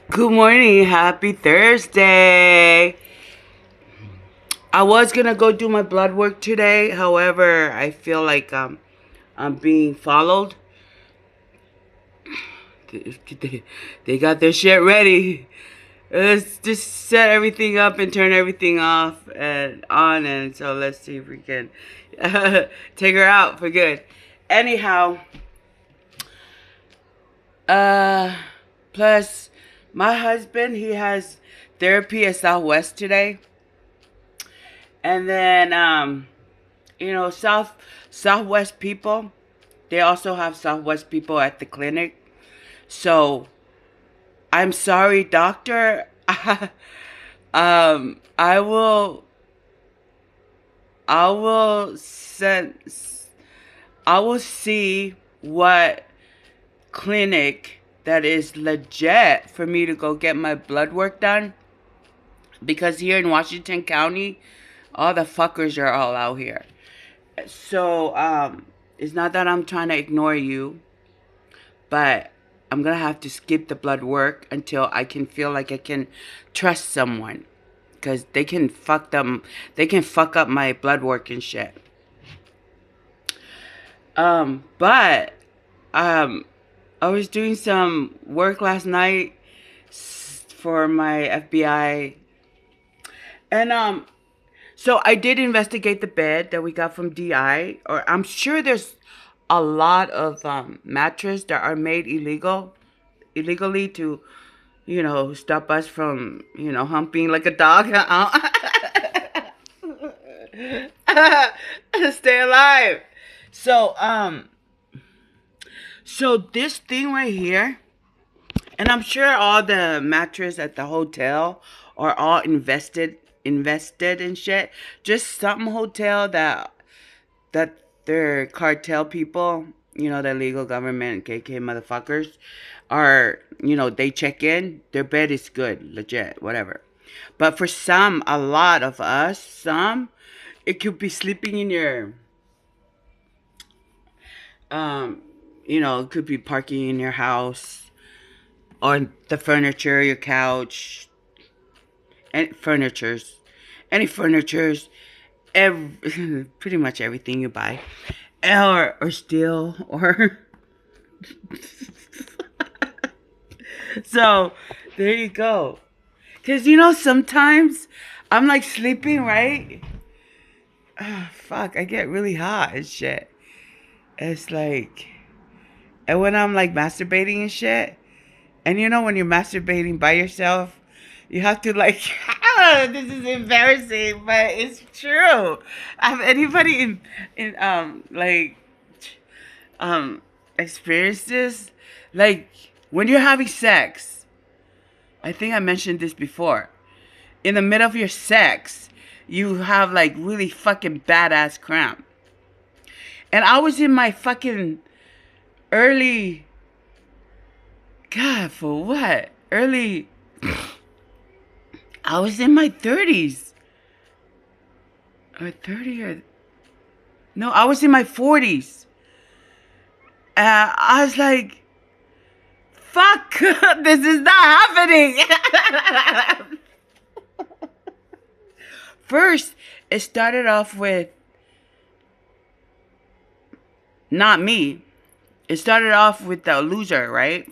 Good morning. Happy Thursday. I was gonna go do my blood work today. However, I feel like I'm being followed. They got their shit ready. Let's just set everything up and turn everything off and on, and so let's see if we can take her out for good. Anyhow, uh, plus my husband, he has therapy at Southwest today. And then Southwest people, they also have Southwest people at the clinic. So I'm sorry, doctor. I will I will send I will see what clinic that is legit for me to go get my blood work done, because here in Washington County, all the fuckers are all out here. So, it's not that I'm trying to ignore you, but I'm gonna have to skip the blood work until I can feel like I can trust someone, because they can fuck up my blood work and shit. But I was doing some work last night for my FBI, and so I did investigate the bed that we got from DI. Or I'm sure there's a lot of mattresses that are made illegally to, stop us from, humping like a dog. Stay alive. So so this thing right here, and I'm sure all the mattress at the hotel are all invested in shit. Just some hotel that they're cartel people, the legal government KK motherfuckers are, they check in, their bed is good, legit, whatever. But for some, a lot of us, it could be sleeping in your um it could be parking in your house, or the furniture, your couch, any furnitures, pretty much everything you buy, or steal, or so there you go. Cause sometimes I'm like sleeping, right? Fuck, I get really hot and shit. It's like, and when I'm like masturbating and shit, and when you're masturbating by yourself, you have to like, this is embarrassing, but it's true. Have anybody in um experienced this? Like, when you're having sex, I think I mentioned this before. In the middle of your sex, you have like really fucking badass cramp. And I was in my fucking early, God, for what? Early, I was in my 30s. Or 30 or... No, I was in my 40s. I was like, fuck, this is not happening. First, it started off with not me. It started off with the loser, right?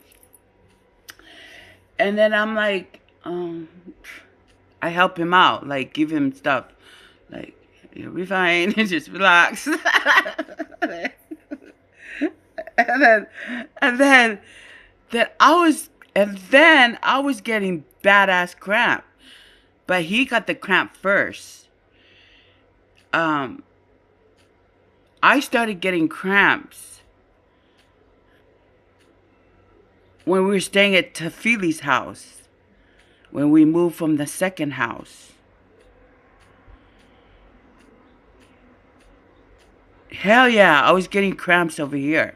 And then I'm like, I help him out, like give him stuff, like, you'll be fine, just relax. and then, and then, then I was getting badass cramp, but he got the cramp first. I started getting cramps when we were staying at Tafili's house, when we moved from the second house. Hell yeah, I was getting cramps over here.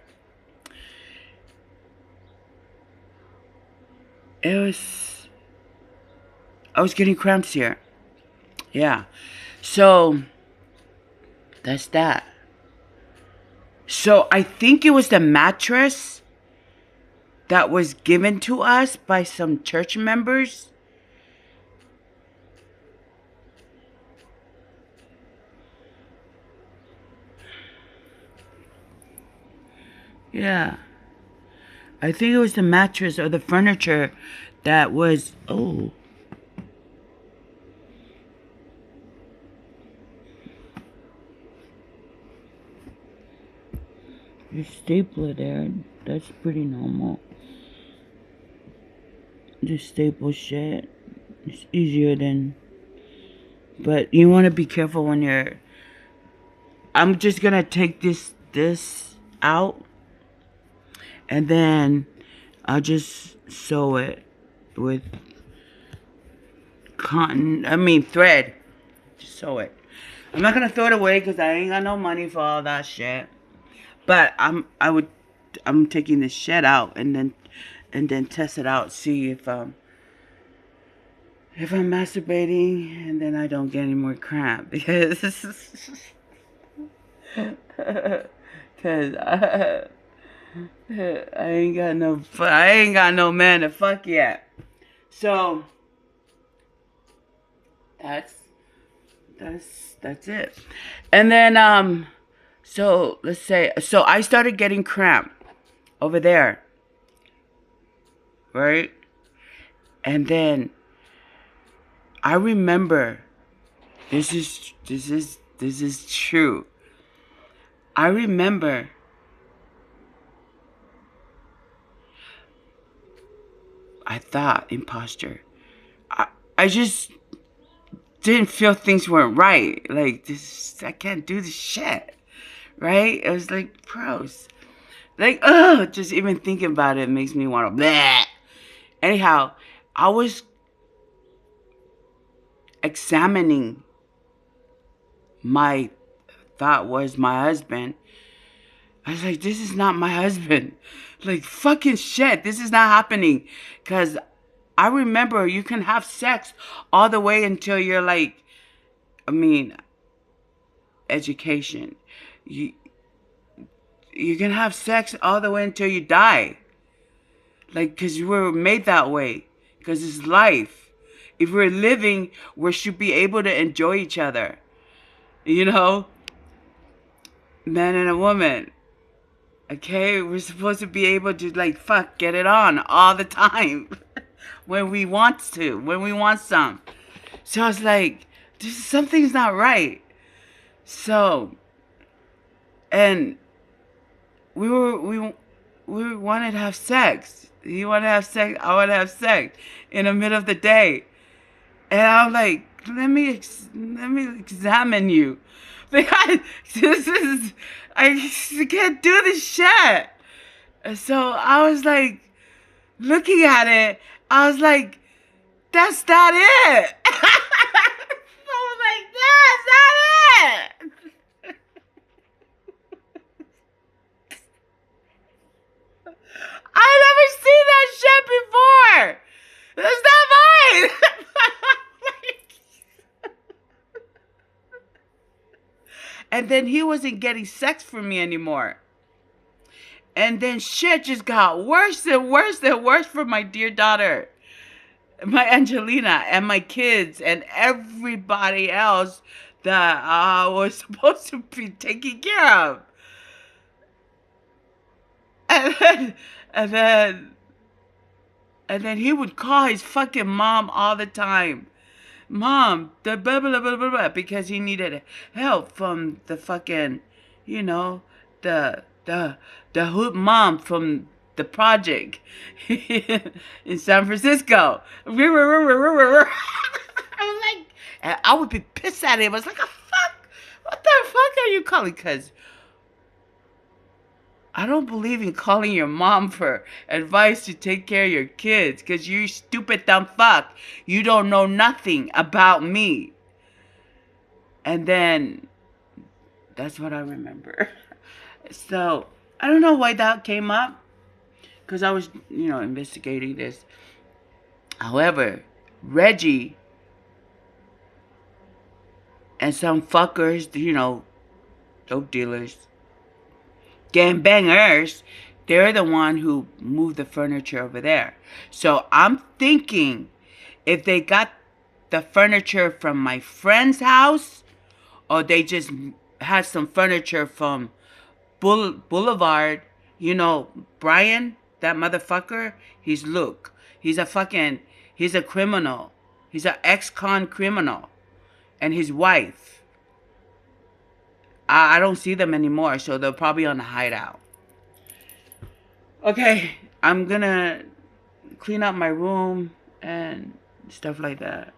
I was getting cramps here. Yeah. So, that's that. So, I think it was the mattress that was given to us by some church members. Yeah. I think it was the mattress or the furniture that was... Oh. Your stapler there. That's pretty normal. Just staple shit. It's easier than... But you want to be careful when you're... I'm just going to take this out. And then I'll just sew it with cotton. I mean thread. Just sew it. I'm not going to throw it away because I ain't got no money for all that shit. But I'm taking the shit out and then test it out, see if I'm masturbating, and then I don't get any more cramp because I ain't got no man to fuck yet. So that's it. And then so let's say, so I started getting cramp over there, right? And then I remember, this is true. I remember I thought imposter. I just didn't feel things weren't right. Like this, I can't do this shit. Right? It was like gross. Like, just even thinking about it makes me want to bleh. Anyhow, I was examining my thought was my husband. I was like, this is not my husband. Like, fucking shit. This is not happening. Because I remember you can have sex all the way until you're like, I mean, education. You can have sex all the way until you die. Like, because we were made that way. Because it's life. If we're living, we should be able to enjoy each other. You know? Man and a woman. Okay? We're supposed to be able to, like, fuck, get it on all the time. When we want to. When we want some. So I was like, something's not right. So, and we wanted to have sex. He wanted to have sex. I wanted to have sex in the middle of the day. And I'm like, let me examine you. Because I can't do this shit. And so I was like, looking at it, I was like, that's not it. I was like, that's not it. I never seen that shit before. That's not mine. And then he wasn't getting sex from me anymore. And then shit just got worse and worse and worse for my dear daughter, my Angelina, and my kids, and everybody else that I was supposed to be taking care of. And then he would call his fucking mom all the time. Mom, the blah, blah, blah, blah, blah, because he needed help from the fucking, you know, the hood mom from the project in San Francisco. I was like, and I would be pissed at him. I was like, fuck, what the fuck are you calling? Because I don't believe in calling your mom for advice to take care of your kids. Because you stupid dumb fuck. You don't know nothing about me. And then, that's what I remember. So, I don't know why that came up. Because I was, investigating this. However, Reggie and some fuckers, dope dealers, gangbangers, they're the one who moved the furniture over there. So I'm thinking if they got the furniture from my friend's house, or they just had some furniture from Boulevard. You know, Brian, that motherfucker, he's Luke. He's a criminal. He's an ex-con criminal. And his wife. I don't see them anymore, so they're probably on a hideout. Okay, I'm gonna clean up my room and stuff like that.